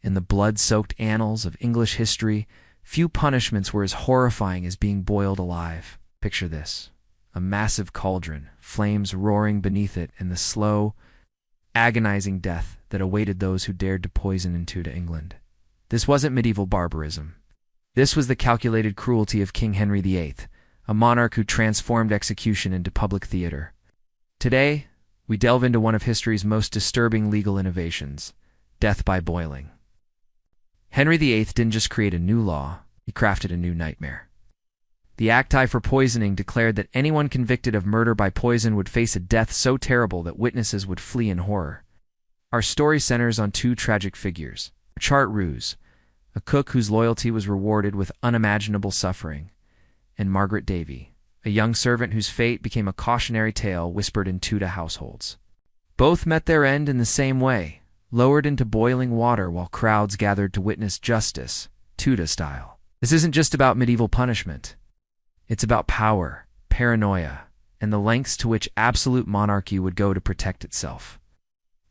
In the blood-soaked annals of English history, few punishments were as horrifying as being boiled alive. Picture this: a massive cauldron, flames roaring beneath it, and the slow, agonizing death that awaited those who dared to poison into England. This wasn't medieval barbarism. This was the calculated cruelty of King Henry VIII, a monarch who transformed execution into public theater. Today, we delve into one of history's most disturbing legal innovations: death by boiling. Henry VIII didn't just create a new law, he crafted a new nightmare. The Acti for Poisoning declared that anyone convicted of murder by poison would face a death so terrible that witnesses would flee in horror. Our story centers on two tragic figures: Richard Roose, a cook whose loyalty was rewarded with unimaginable suffering, and Margaret Davy, a young servant whose fate became a cautionary tale whispered in Tudor households. Both met their end in the same way, lowered into boiling water while crowds gathered to witness justice, Tudor style. This isn't just about medieval punishment. It's about power, paranoia, and the lengths to which absolute monarchy would go to protect itself.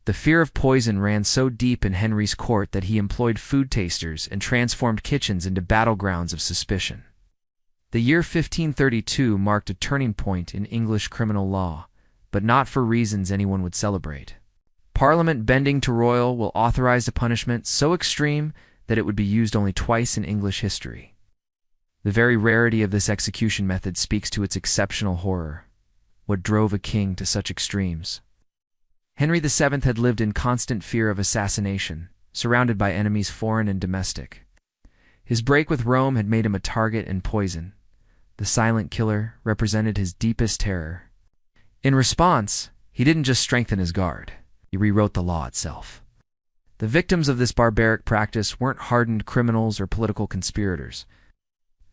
The fear of poison ran so deep in Henry's court that he employed food tasters and transformed kitchens into battlegrounds of suspicion. The year 1532 marked a turning point in English criminal law, but not for reasons anyone would celebrate. Parliament bending to royal will authorize a punishment so extreme that it would be used only twice in English history. The very rarity of this execution method speaks to its exceptional horror. What drove a king to such extremes? Henry VII had lived in constant fear of assassination, surrounded by enemies foreign and domestic. His break with Rome had made him a target and poison. The silent killer represented his deepest terror. In response, he didn't just strengthen his guard. He rewrote the law itself. The victims of this barbaric practice weren't hardened criminals or political conspirators.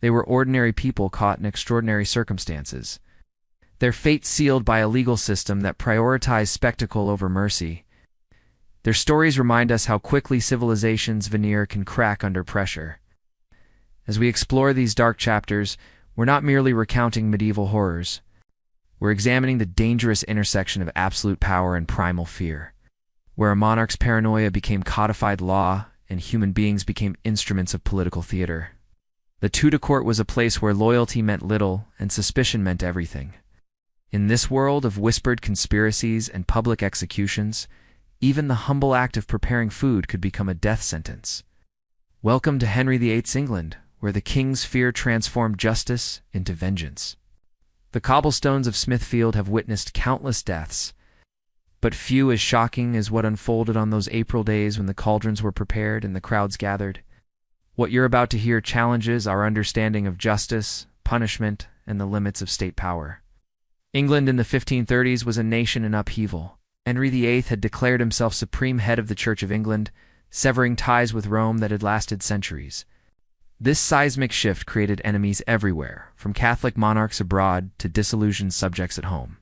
They were ordinary people caught in extraordinary circumstances, their fate sealed by a legal system that prioritized spectacle over mercy. Their stories remind us how quickly civilization's veneer can crack under pressure. As we explore these dark chapters, we're not merely recounting medieval horrors. We're examining the dangerous intersection of absolute power and primal fear, where a monarch's paranoia became codified law and human beings became instruments of political theater. The Tudor court was a place where loyalty meant little and suspicion meant everything. In this world of whispered conspiracies and public executions, even the humble act of preparing food could become a death sentence. Welcome to Henry VIII's England, where the king's fear transformed justice into vengeance. The cobblestones of Smithfield have witnessed countless deaths, but few as shocking as what unfolded on those April days when the cauldrons were prepared and the crowds gathered. What you're about to hear challenges our understanding of justice, punishment, and the limits of state power. England in the 1530s was a nation in upheaval. Henry VIII had declared himself supreme head of the Church of England, severing ties with Rome that had lasted centuries. This seismic shift created enemies everywhere, from Catholic monarchs abroad to disillusioned subjects at home.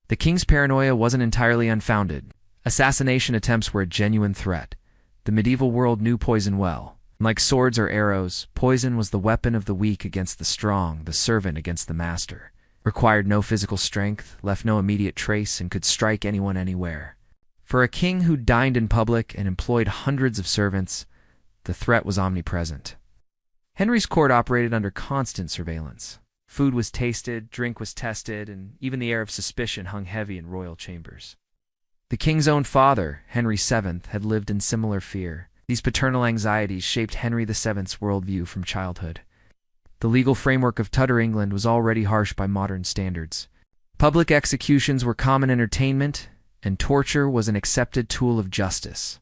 The king's paranoia wasn't entirely unfounded. Assassination attempts were a genuine threat. The medieval world knew poison well. Like swords or arrows, poison was the weapon of the weak against the strong, the servant against the master. Required no physical strength, left no immediate trace, and could strike anyone anywhere. For a king who dined in public and employed hundreds of servants, the threat was omnipresent. Henry's court operated under constant surveillance. Food was tasted, drink was tested, and even the air of suspicion hung heavy in royal chambers. The king's own father, Henry VII, had lived in similar fear. These paternal anxieties shaped Henry VII's worldview from childhood. The legal framework of Tudor England was already harsh by modern standards. Public executions were common entertainment, and torture was an accepted tool of justice.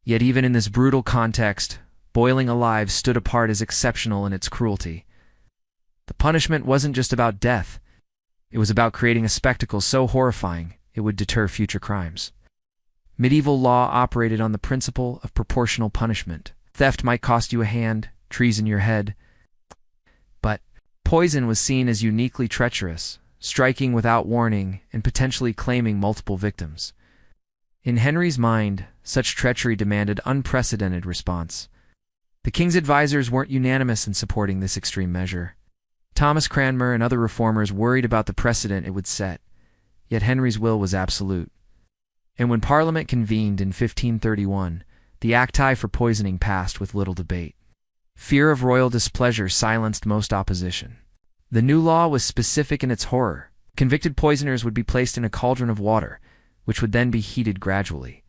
Yet even in this brutal context, boiling alive stood apart as exceptional in its cruelty. The punishment wasn't just about death. It was about creating a spectacle so horrifying it would deter future crimes. Medieval law operated on the principle of proportional punishment. Theft might cost you a hand, treason your head. But poison was seen as uniquely treacherous, striking without warning and potentially claiming multiple victims. In Henry's mind, such treachery demanded unprecedented response. The king's advisors weren't unanimous in supporting this extreme measure. Thomas Cranmer and other reformers worried about the precedent it would set, yet Henry's will was absolute. And when Parliament convened in 1531, the acti for poisoning passed with little debate. Fear of royal displeasure silenced most opposition. The new law was specific in its horror. Convicted poisoners would be placed in a cauldron of water, which would then be heated gradually.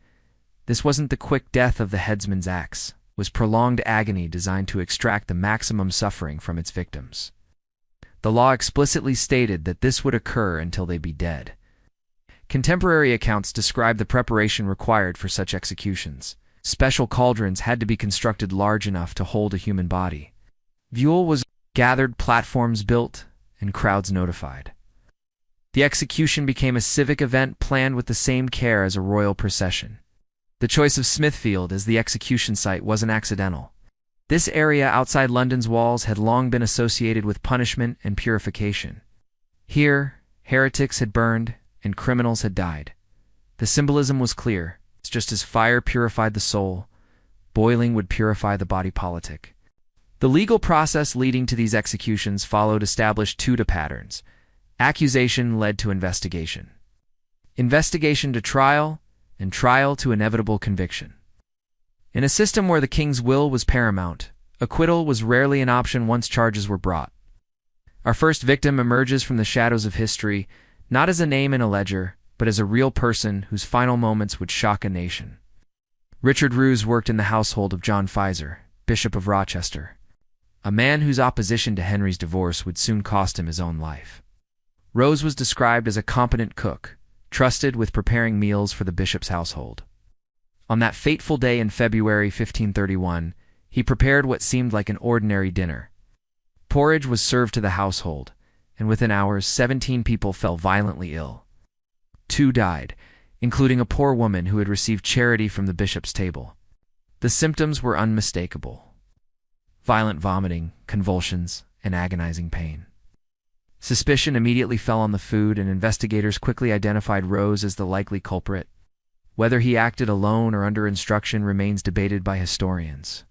This wasn't the quick death of the headsman's axe. It was prolonged agony designed to extract the maximum suffering from its victims. The law explicitly stated that this would occur until they be dead. Contemporary accounts describe the preparation required for such executions. Special cauldrons had to be constructed large enough to hold a human body. Fuel was gathered, platforms built, and crowds notified. The execution became a civic event planned with the same care as a royal procession. The choice of Smithfield as the execution site wasn't accidental. This area outside London's walls had long been associated with punishment and purification. Here, heretics had burned and criminals had died. The symbolism was clear. Just as fire purified the soul, boiling would purify the body politic. The legal process leading to these executions followed established Tudor patterns. Accusation led to investigation. Investigation to trial, and trial to inevitable conviction. In a system where the king's will was paramount, acquittal was rarely an option once charges were brought. Our first victim emerges from the shadows of history, not as a name in a ledger, but as a real person whose final moments would shock a nation. Richard Roose worked in the household of John Pfizer, Bishop of Rochester, a man whose opposition to Henry's divorce would soon cost him his own life. Roose was described as a competent cook, trusted with preparing meals for the bishop's household. On that fateful day in February 1531, he prepared what seemed like an ordinary dinner. Porridge was served to the household, and within hours 17 people fell violently ill. 2 died, including a poor woman who had received charity from the bishop's table. The symptoms were unmistakable: violent vomiting, convulsions, and agonizing pain. Suspicion immediately fell on the food, and investigators quickly identified Roose as the likely culprit. Whether he acted alone or under instruction remains debated by historians.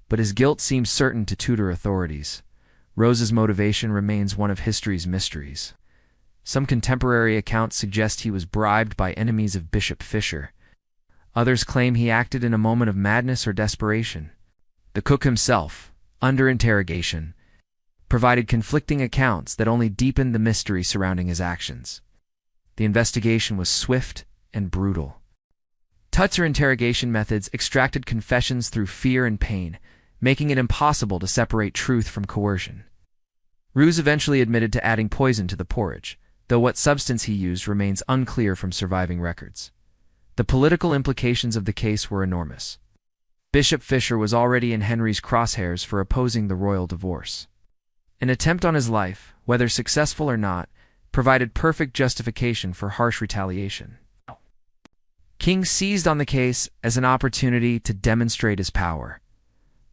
But his guilt seems certain to Tudor authorities. Roose's motivation remains one of history's mysteries. Some contemporary accounts suggest he was bribed by enemies of Bishop Fisher. Others claim he acted in a moment of madness or desperation. The cook himself, under interrogation, provided conflicting accounts that only deepened the mystery surrounding his actions. The investigation was swift and brutal. Tutzer interrogation methods extracted confessions through fear and pain, making it impossible to separate truth from coercion. Roose eventually admitted to adding poison to the porridge, though what substance he used remains unclear from surviving records. The political implications of the case were enormous. Bishop Fisher was already in Henry's crosshairs for opposing the royal divorce. An attempt on his life, whether successful or not, provided perfect justification for harsh retaliation. King seized on the case as an opportunity to demonstrate his power.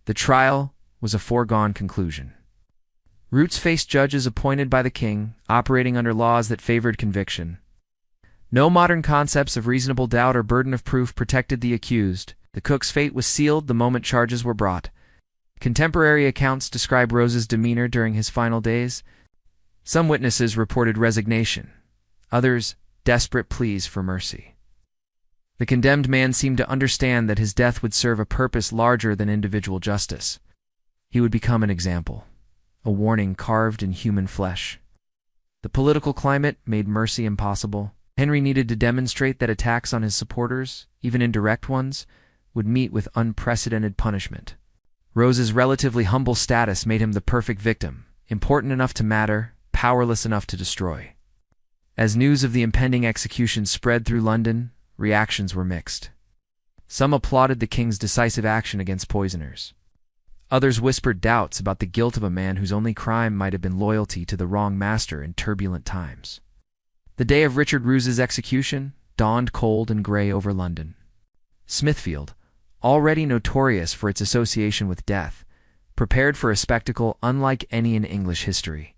The trial was a foregone conclusion. Roose faced judges appointed by the king, operating under laws that favored conviction. No modern concepts of reasonable doubt or burden of proof protected the accused. The cook's fate was sealed the moment charges were brought. Contemporary accounts describe Roose's demeanor during his final days. Some witnesses reported resignation, others desperate pleas for mercy. The condemned man seemed to understand that his death would serve a purpose larger than individual justice. He would become an example, a warning carved in human flesh. The political climate made mercy impossible. Henry needed to demonstrate that attacks on his supporters, even indirect ones, would meet with unprecedented punishment. Roose's relatively humble status made him the perfect victim, important enough to matter, powerless enough to destroy. As news of the impending execution spread through London, reactions were mixed. Some applauded the king's decisive action against poisoners. Others whispered doubts about the guilt of a man whose only crime might have been loyalty to the wrong master in turbulent times. The day of Richard Roose's execution dawned cold and gray over London. Smithfield, already notorious for its association with death, prepared for a spectacle unlike any in English history.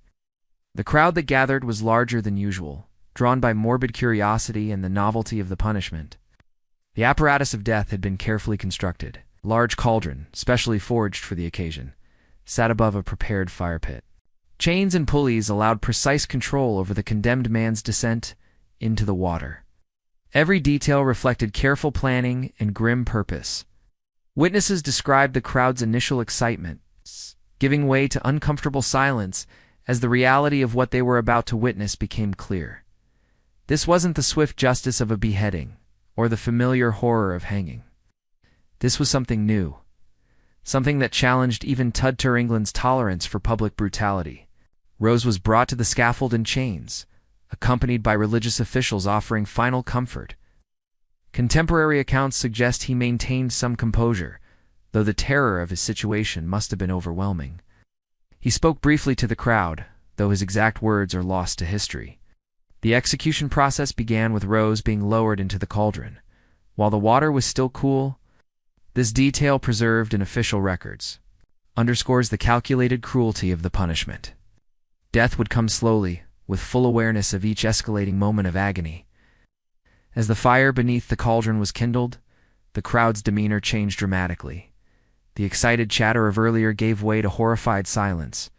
The crowd that gathered was larger than usual, drawn by morbid curiosity and the novelty of the punishment. The apparatus of death had been carefully constructed. A large cauldron, specially forged for the occasion, sat above a prepared fire pit. Chains and pulleys allowed precise control over the condemned man's descent into the water. Every detail reflected careful planning and grim purpose. Witnesses described the crowd's initial excitement, giving way to uncomfortable silence as the reality of what they were about to witness became clear. This wasn't the swift justice of a beheading, or the familiar horror of hanging. This was something new, something that challenged even Tudor England's tolerance for public brutality. Rose was brought to the scaffold in chains, accompanied by religious officials offering final comfort. Contemporary accounts suggest he maintained some composure, though the terror of his situation must have been overwhelming. He spoke briefly to the crowd, though his exact words are lost to history. The execution process began with Rose being lowered into the cauldron. While the water was still cool, this detail preserved in official records underscores the calculated cruelty of the punishment. Death would come slowly, with full awareness of each escalating moment of agony. As the fire beneath the cauldron was kindled, the crowd's demeanor changed dramatically. The excited chatter of earlier gave way to horrified silence.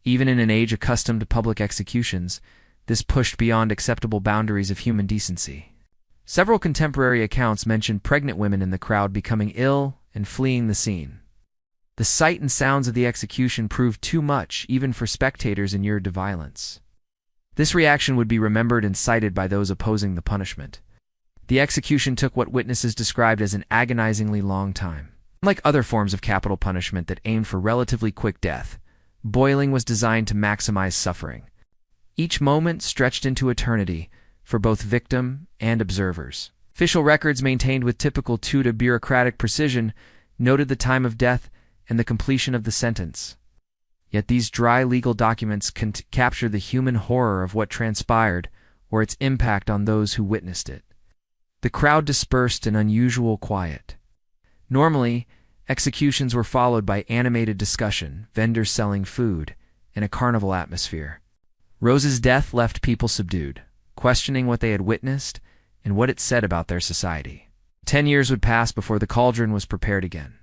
Even in an age accustomed to public executions, this pushed beyond acceptable boundaries of human decency. Several contemporary accounts mention pregnant women in the crowd becoming ill and fleeing the scene. The sight and sounds of the execution proved too much even for spectators inured to violence. This reaction would be remembered and cited by those opposing the punishment. The execution took what witnesses described as an agonizingly long time. Unlike other forms of capital punishment that aimed for relatively quick death, boiling was designed to maximize suffering. Each moment stretched into eternity for both victim and observers. Official records maintained with typical Tudor bureaucratic precision noted the time of death and the completion of the sentence. Yet these dry legal documents can capture the human horror of what transpired or its impact on those who witnessed it. The crowd dispersed in unusual quiet. Normally, executions were followed by animated discussion, vendors selling food, and a carnival atmosphere. Rose's death left people subdued, questioning what they had witnessed and what it said about their society. 10 years would pass before the cauldron was prepared again.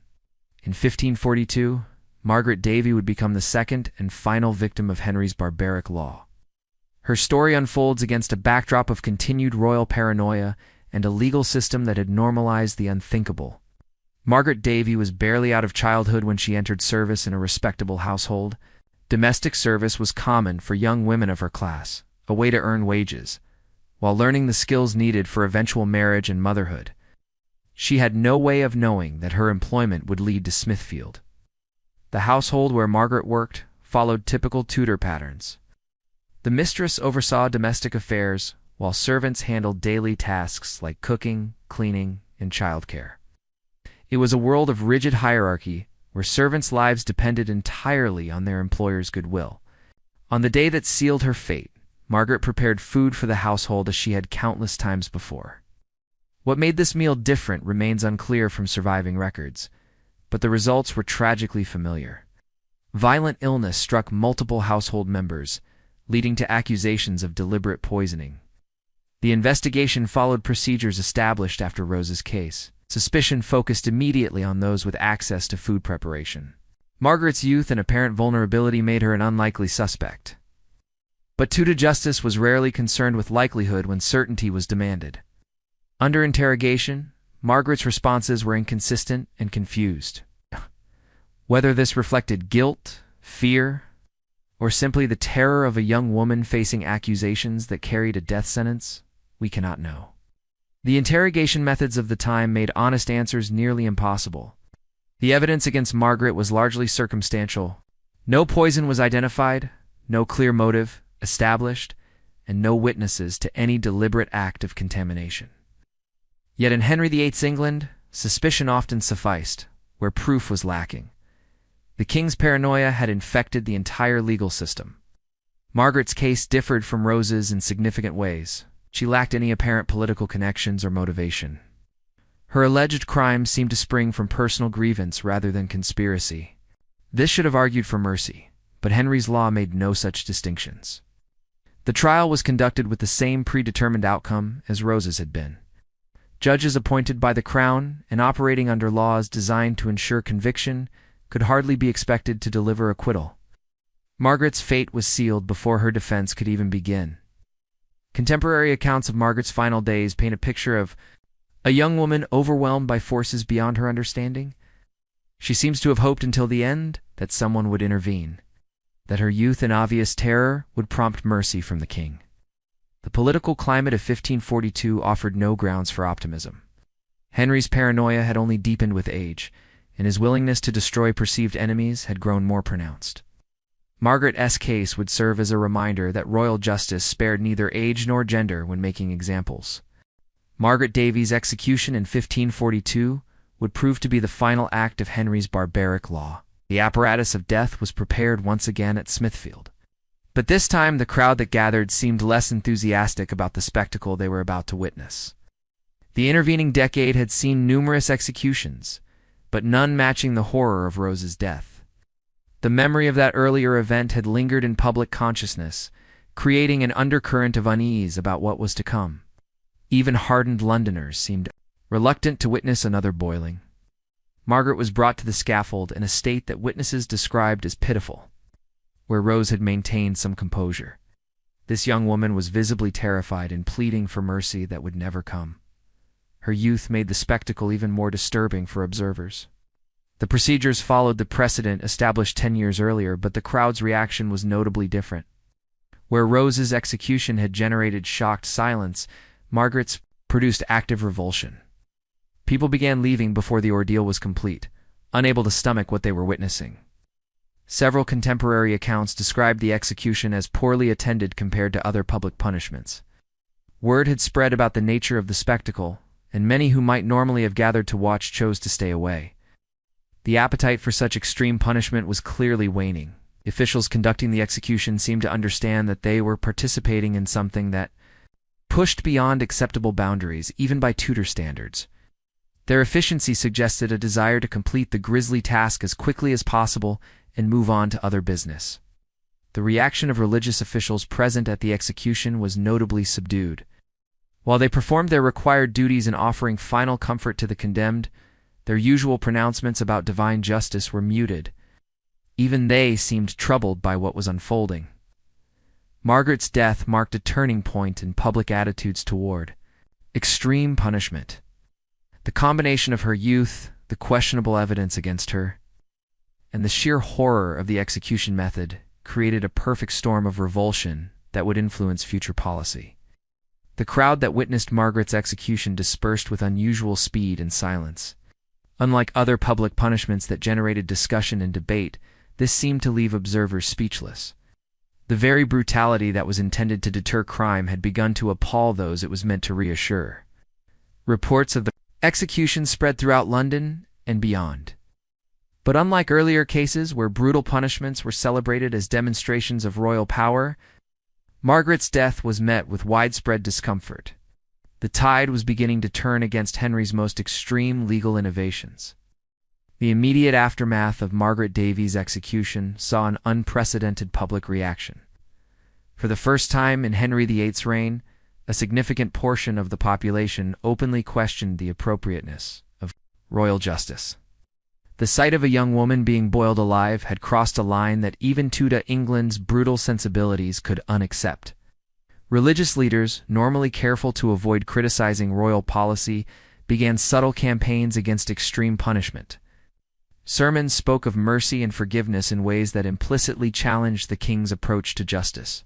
In 1542, Margaret Davy would become the second and final victim of Henry's barbaric law. Her story unfolds against a backdrop of continued royal paranoia and a legal system that had normalized the unthinkable. Margaret Davy was barely out of childhood when she entered service in a respectable household. Domestic service was common for young women of her class, a way to earn wages, while learning the skills needed for eventual marriage and motherhood. She had no way of knowing that her employment would lead to Smithfield. The household where Margaret worked followed typical Tudor patterns. The mistress oversaw domestic affairs, while servants handled daily tasks like cooking, cleaning, and childcare. It was a world of rigid hierarchy where servants' lives depended entirely on their employer's goodwill. On the day that sealed her fate, Margaret prepared food for the household as she had countless times before. What made this meal different remains unclear from surviving records, but the results were tragically familiar. Violent illness struck multiple household members, leading to accusations of deliberate poisoning. The investigation followed procedures established after Rose's case. Suspicion focused immediately on those with access to food preparation. Margaret's youth and apparent vulnerability made her an unlikely suspect. But Tudor justice was rarely concerned with likelihood when certainty was demanded. Under interrogation, Margaret's responses were inconsistent and confused. Whether this reflected guilt, fear, or simply the terror of a young woman facing accusations that carried a death sentence, we cannot know. The interrogation methods of the time made honest answers nearly impossible. The evidence against Margaret was largely circumstantial. No poison was identified, no clear motive established, and no witnesses to any deliberate act of contamination. Yet in Henry VIII's England, suspicion often sufficed, where proof was lacking. The king's paranoia had infected the entire legal system. Margaret's case differed from Rose's in significant ways. She lacked any apparent political connections or motivation. Her alleged crimes seemed to spring from personal grievance rather than conspiracy. This should have argued for mercy, but Henry's law made no such distinctions. The trial was conducted with the same predetermined outcome as Rose's had been. Judges appointed by the Crown and operating under laws designed to ensure conviction could hardly be expected to deliver acquittal. Margaret's fate was sealed before her defense could even begin. Contemporary accounts of Margaret's final days paint a picture of A young woman overwhelmed by forces beyond her understanding? She seems to have hoped until the end that someone would intervene, that her youth and obvious terror would prompt mercy from the king. The political climate of 1542 offered no grounds for optimism. Henry's paranoia had only deepened with age, and his willingness to destroy perceived enemies had grown more pronounced. Margaret's case would serve as a reminder that royal justice spared neither age nor gender when making examples. Margaret Davy's execution in 1542 would prove to be the final act of Henry's barbaric law. The apparatus of death was prepared once again at Smithfield. But this time the crowd that gathered seemed less enthusiastic about the spectacle they were about to witness. The intervening decade had seen numerous executions, but none matching the horror of Rose's death. The memory of that earlier event had lingered in public consciousness, creating an undercurrent of unease about what was to come. Even hardened Londoners seemed reluctant to witness another boiling. Margaret was brought to the scaffold in a state that witnesses described as pitiful, where Rose had maintained some composure. This young woman was visibly terrified and pleading for mercy that would never come. Her youth made the spectacle even more disturbing for observers. The procedures followed the precedent established 10 years earlier, but the crowd's reaction was notably different. Where Rose's execution had generated shocked silence, Margaret's produced active revulsion. People began leaving before the ordeal was complete, unable to stomach what they were witnessing. Several contemporary accounts described the execution as poorly attended compared to other public punishments. Word had spread about the nature of the spectacle, and many who might normally have gathered to watch chose to stay away. The appetite for such extreme punishment was clearly waning. Officials conducting the execution seemed to understand that they were participating in something that pushed beyond acceptable boundaries, even by Tudor standards. Their efficiency suggested a desire to complete the grisly task as quickly as possible and move on to other business. The reaction of religious officials present at the execution was notably subdued. While they performed their required duties in offering final comfort to the condemned, their usual pronouncements about divine justice were muted. Even they seemed troubled by what was unfolding. Margaret's death marked a turning point in public attitudes toward extreme punishment. The combination of her youth, the questionable evidence against her, and the sheer horror of the execution method created a perfect storm of revulsion that would influence future policy. The crowd that witnessed Margaret's execution dispersed with unusual speed and silence. Unlike other public punishments that generated discussion and debate, this seemed to leave observers speechless. The very brutality that was intended to deter crime had begun to appall those it was meant to reassure. Reports of the execution spread throughout London and beyond. But unlike earlier cases where brutal punishments were celebrated as demonstrations of royal power, Margaret's death was met with widespread discomfort. The tide was beginning to turn against Henry's most extreme legal innovations. The immediate aftermath of Margaret Davy's execution saw an unprecedented public reaction. For the first time in Henry VIII's reign, a significant portion of the population openly questioned the appropriateness of royal justice. The sight of a young woman being boiled alive had crossed a line that even Tudor England's brutal sensibilities could unaccept. Religious leaders, normally careful to avoid criticizing royal policy, began subtle campaigns against extreme punishment. Sermons spoke of mercy and forgiveness in ways that implicitly challenged the king's approach to justice.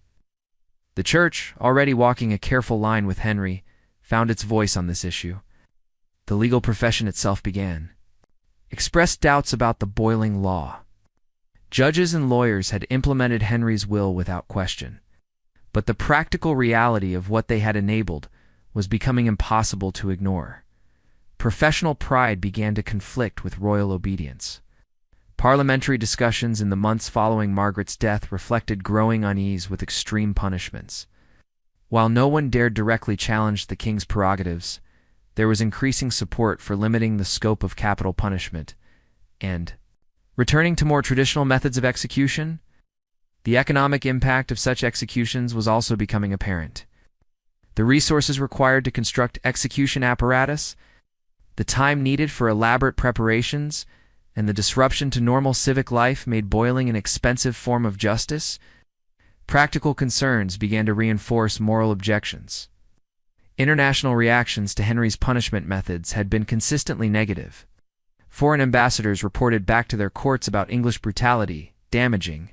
The church, already walking a careful line with Henry, found its voice on this issue. The legal profession itself expressed doubts about the boiling law. Judges and lawyers had implemented Henry's will without question, but the practical reality of what they had enabled was becoming impossible to ignore. Professional pride began to conflict with royal obedience. Parliamentary discussions in the months following Margaret's death reflected growing unease with extreme punishments. While no one dared directly challenge the king's prerogatives, there was increasing support for limiting the scope of capital punishment and returning to more traditional methods of execution. The economic impact of such executions was also becoming apparent. The resources required to construct execution apparatus, the time needed for elaborate preparations, and the disruption to normal civic life made boiling an expensive form of justice. Practical concerns began to reinforce moral objections. International reactions to Henry's punishment methods had been consistently negative. Foreign ambassadors reported back to their courts about English brutality, damaging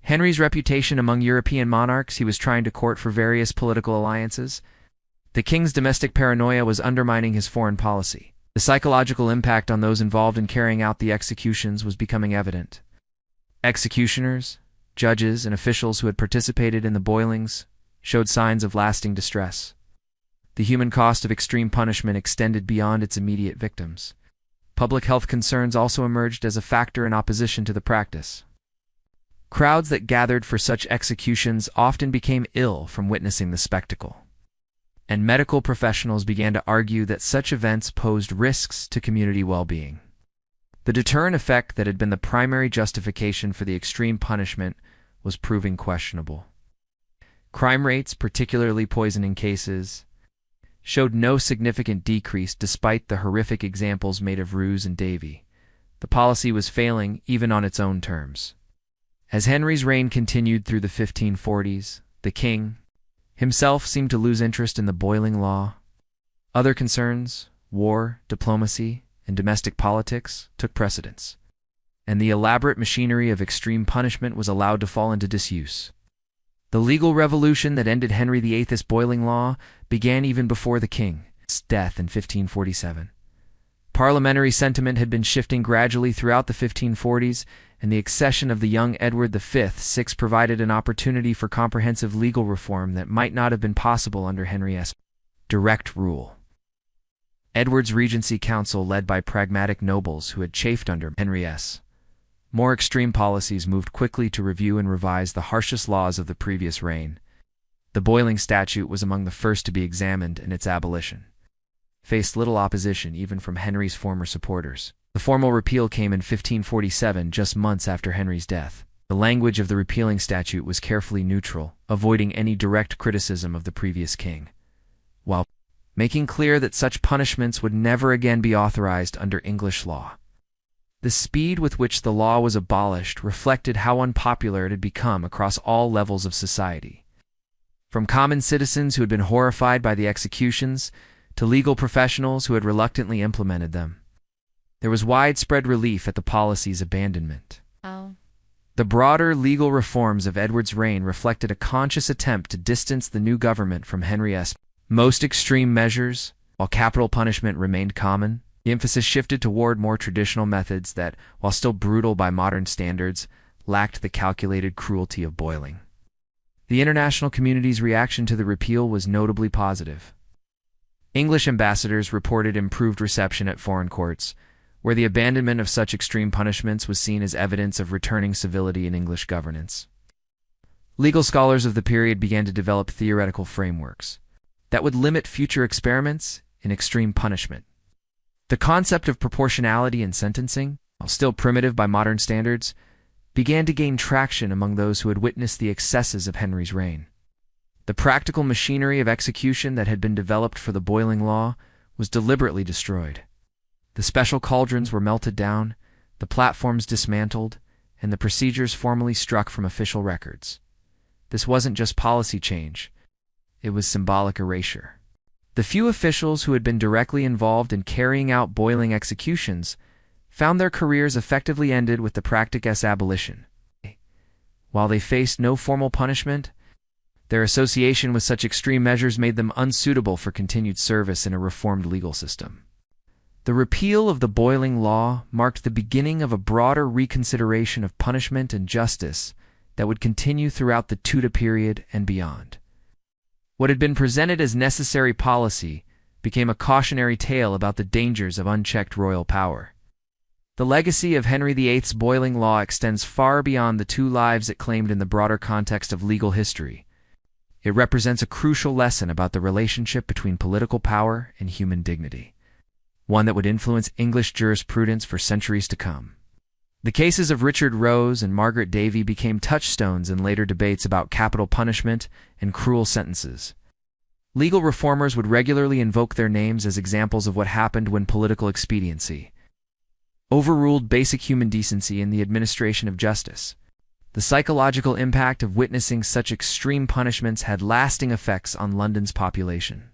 Henry's reputation among European monarchs he was trying to court for various political alliances. The king's domestic paranoia was undermining his foreign policy. The psychological impact on those involved in carrying out the executions was becoming evident. Executioners, judges, and officials who had participated in the boilings showed signs of lasting distress. The human cost of extreme punishment extended beyond its immediate victims. Public health concerns also emerged as a factor in opposition to the practice. Crowds that gathered for such executions often became ill from witnessing the spectacle, and medical professionals began to argue that such events posed risks to community well-being. The deterrent effect that had been the primary justification for the extreme punishment was proving questionable. Crime rates, particularly poisoning cases, showed no significant decrease despite the horrific examples made of Roose and Davy. The policy was failing even on its own terms. As Henry's reign continued through the 1540s, the king himself seemed to lose interest in the boiling law. Other concerns, war, diplomacy, and domestic politics, took precedence, and the elaborate machinery of extreme punishment was allowed to fall into disuse. The legal revolution that ended Henry VIII's boiling law began even before the king's death in 1547. Parliamentary sentiment had been shifting gradually throughout the 1540s, and the accession of the young Edward V provided an opportunity for comprehensive legal reform that might not have been possible under Henry's direct rule. Edward's Regency Council, led by pragmatic nobles who had chafed under Henry's more extreme policies, moved quickly to review and revise the harshest laws of the previous reign. The boiling statute was among the first to be examined, and its abolition faced little opposition even from Henry's former supporters. The formal repeal came in 1547, just months after Henry's death. The language of the repealing statute was carefully neutral, avoiding any direct criticism of the previous king, while making clear that such punishments would never again be authorized under English law. The speed with which the law was abolished reflected how unpopular it had become across all levels of society. From common citizens who had been horrified by the executions to legal professionals who had reluctantly implemented them, there was widespread relief at the policy's abandonment. The broader legal reforms of Edward's reign reflected a conscious attempt to distance the new government from Henry's most extreme measures. While capital punishment remained common, the emphasis shifted toward more traditional methods that, while still brutal by modern standards, lacked the calculated cruelty of boiling. The international community's reaction to the repeal was notably positive. English ambassadors reported improved reception at foreign courts, where the abandonment of such extreme punishments was seen as evidence of returning civility in English governance. Legal scholars of the period began to develop theoretical frameworks that would limit future experiments in extreme punishment. The concept of proportionality in sentencing, while still primitive by modern standards, began to gain traction among those who had witnessed the excesses of Henry's reign. The practical machinery of execution that had been developed for the boiling law was deliberately destroyed. The special cauldrons were melted down, the platforms dismantled, and the procedures formally struck from official records. This wasn't just policy change, it was symbolic erasure. The few officials who had been directly involved in carrying out boiling executions found their careers effectively ended with the practice's abolition. While they faced no formal punishment, their association with such extreme measures made them unsuitable for continued service in a reformed legal system. The repeal of the boiling law marked the beginning of a broader reconsideration of punishment and justice that would continue throughout the Tudor period and beyond. What had been presented as necessary policy became a cautionary tale about the dangers of unchecked royal power. The legacy of Henry VIII's boiling law extends far beyond the two lives it claimed in the broader context of legal history. It represents a crucial lesson about the relationship between political power and human dignity, one that would influence English jurisprudence for centuries to come. The cases of Richard Roose and Margaret Davy became touchstones in later debates about capital punishment and cruel sentences. Legal reformers would regularly invoke their names as examples of what happened when political expediency overruled basic human decency in the administration of justice. The psychological impact of witnessing such extreme punishments had lasting effects on London's population.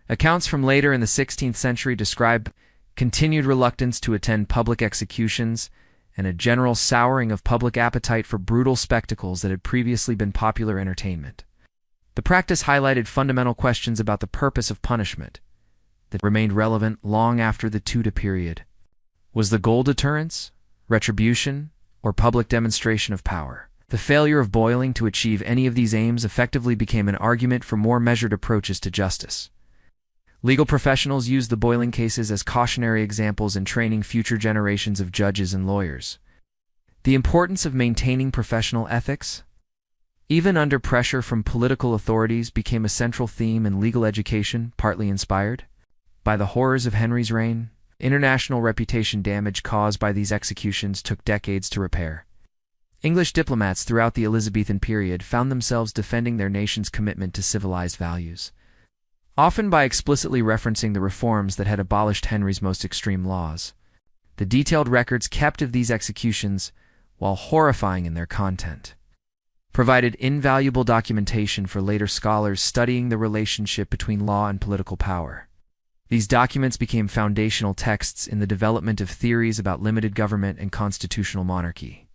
Accounts from later in the 16th century describe continued reluctance to attend public executions and a general souring of public appetite for brutal spectacles that had previously been popular entertainment. The practice highlighted fundamental questions about the purpose of punishment that remained relevant long after the Tudor period. Was the goal deterrence, retribution, or public demonstration of power? The failure of boiling to achieve any of these aims effectively became an argument for more measured approaches to justice. Legal professionals used the boiling cases as cautionary examples in training future generations of judges and lawyers. The importance of maintaining professional ethics, even under pressure from political authorities, became a central theme in legal education, partly inspired by the horrors of Henry's reign. International reputation damage caused by these executions took decades to repair. English diplomats throughout the Elizabethan period found themselves defending their nation's commitment to civilized values, often by explicitly referencing the reforms that had abolished Henry's most extreme laws. The detailed records kept of these executions, while horrifying in their content, provided invaluable documentation for later scholars studying the relationship between law and political power. These documents became foundational texts in the development of theories about limited government and constitutional monarchy.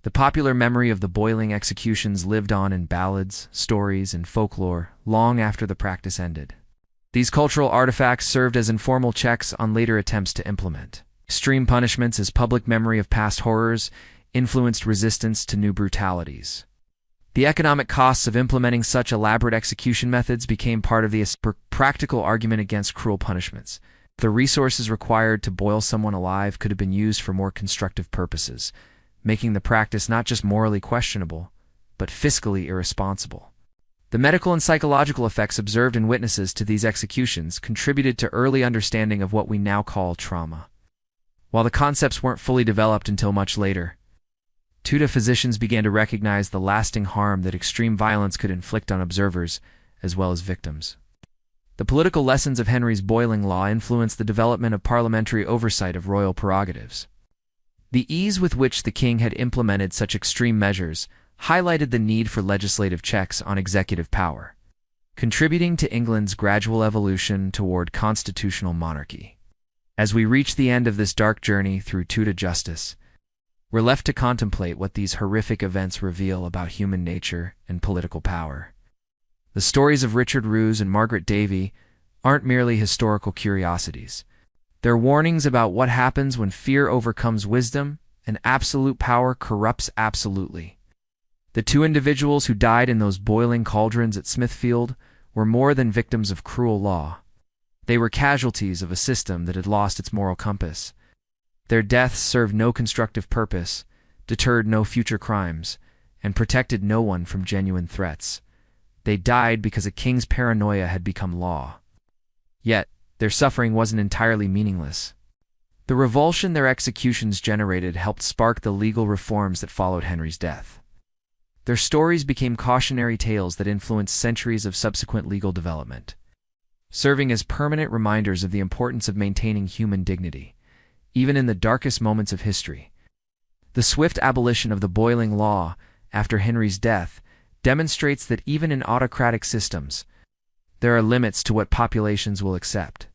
The popular memory of the boiling executions lived on in ballads, stories, and folklore long after the practice ended. These cultural artifacts served as informal checks on later attempts to implement extreme punishments, as public memory of past horrors influenced resistance to new brutalities. The economic costs of implementing such elaborate execution methods became part of the practical argument against cruel punishments. The resources required to boil someone alive could have been used for more constructive purposes, making the practice not just morally questionable, but fiscally irresponsible. The medical and psychological effects observed in witnesses to these executions contributed to early understanding of what we now call trauma. While the concepts weren't fully developed until much later, Tudor physicians began to recognize the lasting harm that extreme violence could inflict on observers as well as victims. The political lessons of Henry's boiling law influenced the development of parliamentary oversight of royal prerogatives. The ease with which the king had implemented such extreme measures highlighted the need for legislative checks on executive power, contributing to England's gradual evolution toward constitutional monarchy. As we reach the end of this dark journey through Tudor justice, we're left to contemplate what these horrific events reveal about human nature and political power. The stories of Richard Roose and Margaret Davy aren't merely historical curiosities. They're warnings about what happens when fear overcomes wisdom and absolute power corrupts absolutely. The two individuals who died in those boiling cauldrons at Smithfield were more than victims of cruel law. They were casualties of a system that had lost its moral compass. Their deaths served no constructive purpose, deterred no future crimes, and protected no one from genuine threats. They died because a king's paranoia had become law. Yet, their suffering wasn't entirely meaningless. The revulsion their executions generated helped spark the legal reforms that followed Henry's death. Their stories became cautionary tales that influenced centuries of subsequent legal development, serving as permanent reminders of the importance of maintaining human dignity, even in the darkest moments of history. The swift abolition of the boiling law after Henry's death demonstrates that even in autocratic systems, there are limits to what populations will accept.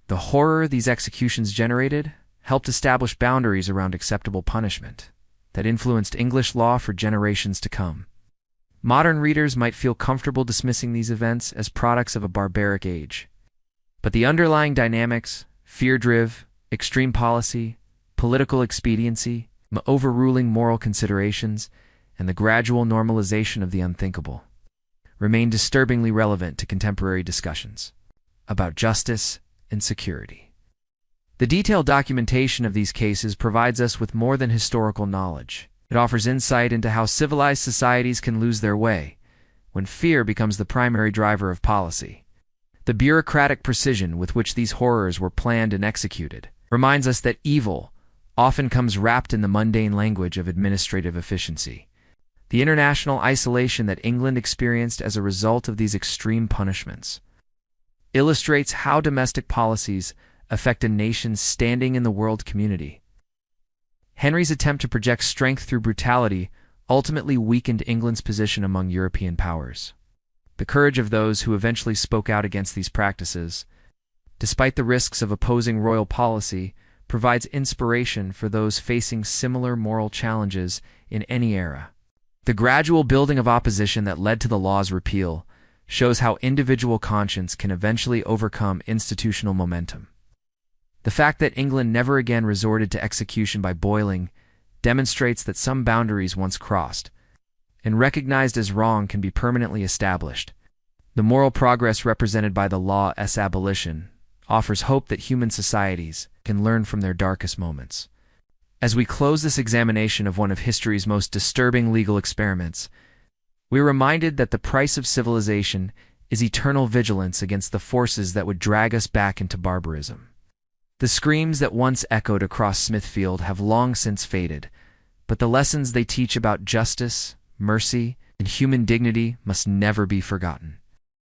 The horror these executions generated helped establish boundaries around acceptable punishment that influenced English law for generations to come. Modern readers might feel comfortable dismissing these events as products of a barbaric age, but the underlying dynamics, fear-driven, extreme policy, political expediency, overruling moral considerations, and the gradual normalization of the unthinkable, remain disturbingly relevant to contemporary discussions about justice and security. The detailed documentation of these cases provides us with more than historical knowledge. It offers insight into how civilized societies can lose their way when fear becomes the primary driver of policy. The bureaucratic precision with which these horrors were planned and executed reminds us that evil often comes wrapped in the mundane language of administrative efficiency. The international isolation that England experienced as a result of these extreme punishments illustrates how domestic policies affect a nation's standing in the world community. Henry's attempt to project strength through brutality ultimately weakened England's position among European powers. The courage of those who eventually spoke out against these practices, despite the risks of opposing royal policy, provides inspiration for those facing similar moral challenges in any era. The gradual building of opposition that led to the law's repeal shows how individual conscience can eventually overcome institutional momentum. The fact that England never again resorted to execution by boiling demonstrates that some boundaries once crossed and recognized as wrong can be permanently established. The moral progress represented by the law's abolition offers hope that human societies can learn from their darkest moments. As we close this examination of one of history's most disturbing legal experiments, we are reminded that the price of civilization is eternal vigilance against the forces that would drag us back into barbarism. The screams that once echoed across Smithfield have long since faded, but the lessons they teach about justice, mercy, and human dignity must never be forgotten.